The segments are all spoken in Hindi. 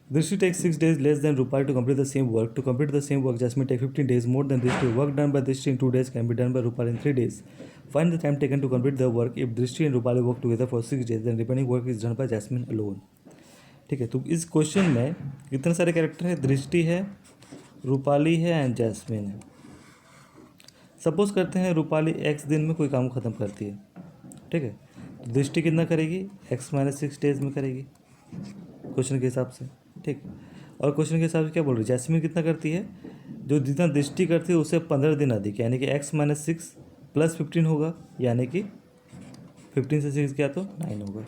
दृष्टि takes 6 days less than Rupali to complete the same work. To complete the same work, Jasmine take 15 days more than Drishti. Work done by Drishti in 2 days can be done by Rupali in 3 days. Find the time taken to complete the work. If Drishti and Rupali work together for 6 days, then remaining work is done by Jasmine alone. ठीक है, तो इस क्वेश्चन में कितने सारे कैरेक्टर है? दृष्टि है, रूपाली है एंड जैस्मिन है। सपोज करते हैं रूपाली x दिन में कोई काम ख़त्म करती है, ठीक है, तो दृष्टि कितना करेगी? x - 6 डेज में करेगी क्वेश्चन के हिसाब से, ठीक। और क्वेश्चन के हिसाब से क्या बोल रही है? जैस्मिन कितना करती है? जो जितना दृष्टि करती है उससे 15 दिन अधिक, यानी कि x - 6 + 15 होगा, यानी कि 15 से 6 गया तो 9 होगा,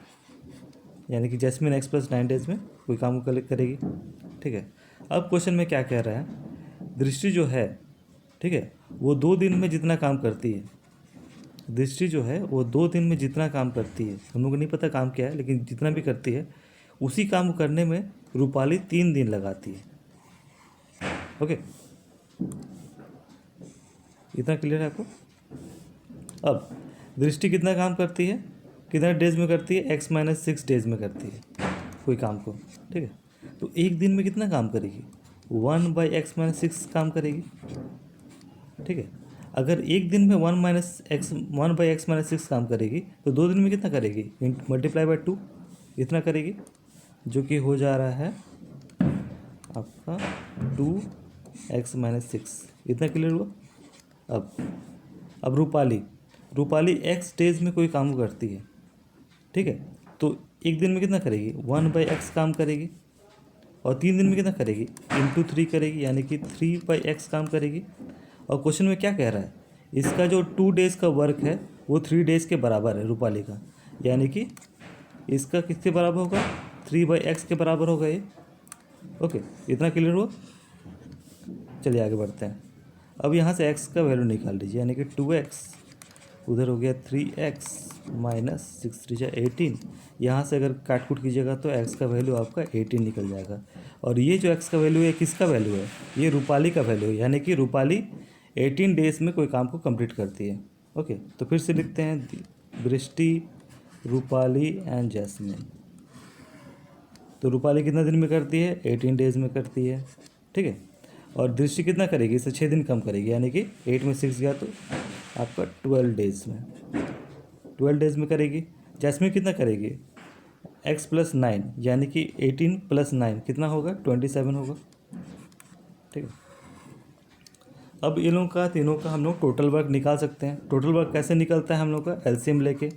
यानी कि जैस्मिन x + 9 डेज में कोई काम को कलेक्ट करेगी, ठीक है। अब क्वेश्चन में क्या कह रहा है? दृष्टि जो है, ठीक है, वो 2 दिन में जितना काम करती है, दृष्टि जो है वो 2 दिन में जितना काम करती है, हम लोग को नहीं पता काम क्या है, लेकिन जितना भी करती है उसी काम को करने में रूपाली 3 दिन लगाती है। ओके, इतना क्लियर है आपको? अब दृष्टि कितना काम करती है, कितना डेज में करती है? x - 6 डेज में करती है कोई काम को, ठीक है। तो एक दिन में कितना काम करेगी? 1/x - 6 काम करेगी, ठीक है। अगर एक दिन में 1/x - 6 काम करेगी तो 2 दिन में कितना करेगी? मल्टीप्लाई बाय 2 इतना करेगी, जो कि हो जा रहा है आपका 2x - 6। इतना क्लियर हुआ? अब रूपाली x डेज में कोई काम करती है, ठीक है, तो एक दिन में कितना करेगी? 1/x काम करेगी, और 3 दिन में कितना करेगी? × 3 करेगी, यानी कि 3/x काम करेगी। और क्वेश्चन में क्या कह रहा है? इसका जो 2 डेज़ का वर्क है वो 3 डेज़ के बराबर है रूपाली का, यानी कि इसका किसके बराबर होगा? 3/x के बराबर होगा ये। ओके, इतना क्लियर हुआ? चलिए आगे बढ़ते हैं। अब यहाँ से x का वैल्यू निकाल लीजिए, यानी कि 2x, उधर हो गया 3x - 6 3 × 18। यहाँ से अगर काट कूट कीजिएगा तो x का वैल्यू आपका 18 निकल जाएगा। और ये जो x का वैल्यू है किसका वैल्यू है? ये रूपाली का वैल्यू है, यानी कि रूपाली 18 डेज में कोई काम को कंप्लीट करती है। ओके, तो फिर से लिखते हैं, दृष्टि, रूपाली एंड जैस्मिन। तो रूपाली कितना दिन में करती है? 18 डेज में करती है, ठीक है। और दृष्टि कितना करेगी? इससे 6 दिन कम करेगी, यानी कि 8 में 6 गया तो आपका 12 डेज में, 12 डेज में करेगी। जैस्मिन कितना करेगी? x + 9, यानी कि 18 + 9 कितना होगा? 27 होगा, ठीक है। अब इन लोगों का, तीनों का हम लोग टोटल वर्क निकाल सकते हैं। टोटल वर्क कैसे निकलता है हम लोग का? एलसीएम लेके।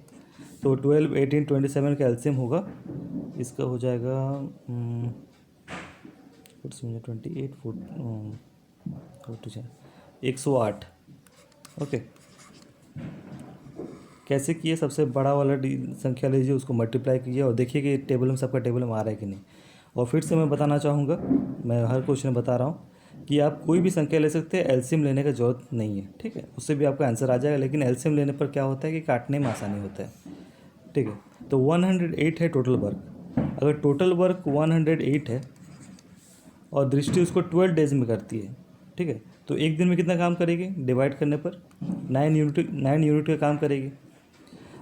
तो 12, 18, 27 का एलसीएम होगा, इसका हो जाएगा 28, 108। ओके, कैसे किए? सबसे बड़ा वाला संख्या लीजिए, उसको मल्टीप्लाई कीजिए और देखिए कि टेबल में, सबका टेबल में आ रहा है कि नहीं। और फिर से मैं बताना चाहूँगा, मैं हर क्वेश्चन में बता रहा हूँ कि आप कोई भी संख्या ले सकते हैं, एलसीएम लेने की ज़रूरत नहीं है, ठीक है, उससे भी आपका आंसर आ जाएगा। लेकिन एलसीएम लेने पर क्या होता है कि काटने में आसानी होता है, ठीक है। तो 108 है टोटल वर्क। अगर टोटल वर्क 108 है और दृष्टि उसको 12 डेज में करती है, ठीक है, तो एक दिन में कितना काम करेगी? डिवाइड करने पर 9 यूनिट का काम करेगी।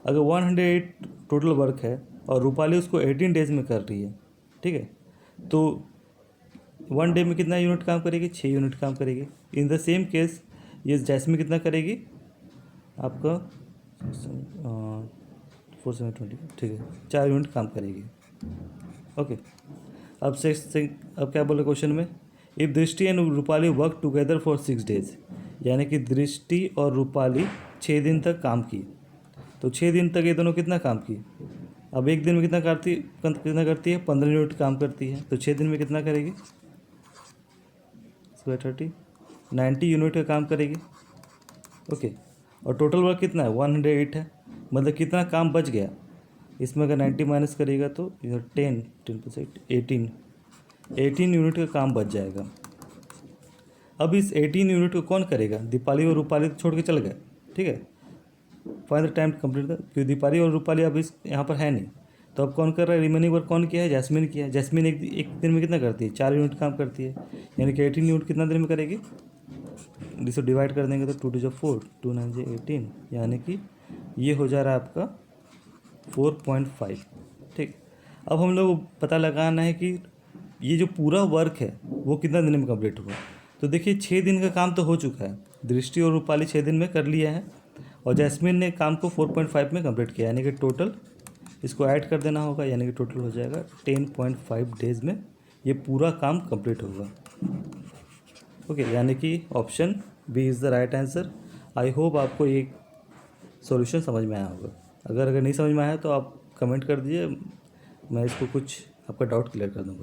अगर 108 टोटल वर्क है और रूपाली उसको 18 डेज में कर रही है, ठीक है, तो 1 डे में कितना यूनिट काम करेगी? 6 यूनिट काम करेगी। इन द सेम केस ये जैस्मिन कितना करेगी? आपका 4 7 20, ठीक है, 4 यूनिट काम करेगी। ओके, अब क्या बोले क्वेश्चन में? इफ़ दृष्टि and Rupali work together for 6 days, यानी कि दृष्टि और रूपाली 6 दिन तक काम की, तो 6 दिन तक ये दोनों कितना काम की? अब एक दिन में कितना करती है? 15 यूनिट काम करती है, तो 6 दिन में कितना करेगी? 30, 90 यूनिट का काम करेगी। ओके, और टोटल वर्क कितना है? 108 है, मतलब कितना काम बच गया इसमें? अगर 90 माइनस करेगा तो इधर 10% 18 यूनिट का काम बच जाएगा। अब इस 18 यूनिट को कौन करेगा? दीपाली और रूपाली तो छोड़ के चल गए, ठीक है। फाइनल टाइम कंप्लीट, क्योंकि दीपाली और रूपाली अब इस यहाँ पर है नहीं, तो अब कौन कर रहा है? रिमेनिंग वर्क कौन किया है? जैस्मिन किया है। जैस्मिन एक दिन में कितना करती है? 4 यूनिट काम करती है, यानी कि 18 यूनिट कितना दिन में करेगी? जिसको डिवाइड कर देंगे तो 2 × 4, 2 9 18, यानी कि ये हो जा रहा है आपका 4.5, ठीक। अब हम लोग पता लगाना है कि ये जो पूरा वर्क है वो कितना दिन में कंप्लीट हुआ। तो देखिए 6 दिन का काम तो हो चुका है, दृष्टि और रूपाली 6 दिन में कर लिया है, और जैस्मिन ने काम को 4.5 में कंप्लीट किया, यानी कि टोटल इसको ऐड कर देना होगा, यानी कि टोटल हो जाएगा 10.5 डेज़ में ये पूरा काम कंप्लीट होगा। ओके, यानी कि option B is the right answer. I hope आपको ये सॉल्यूशन समझ में आया होगा। अगर नहीं समझ में आया तो आप कमेंट कर दीजिए, मैं इसको कुछ आपका डाउट क्लियर कर दूँगा।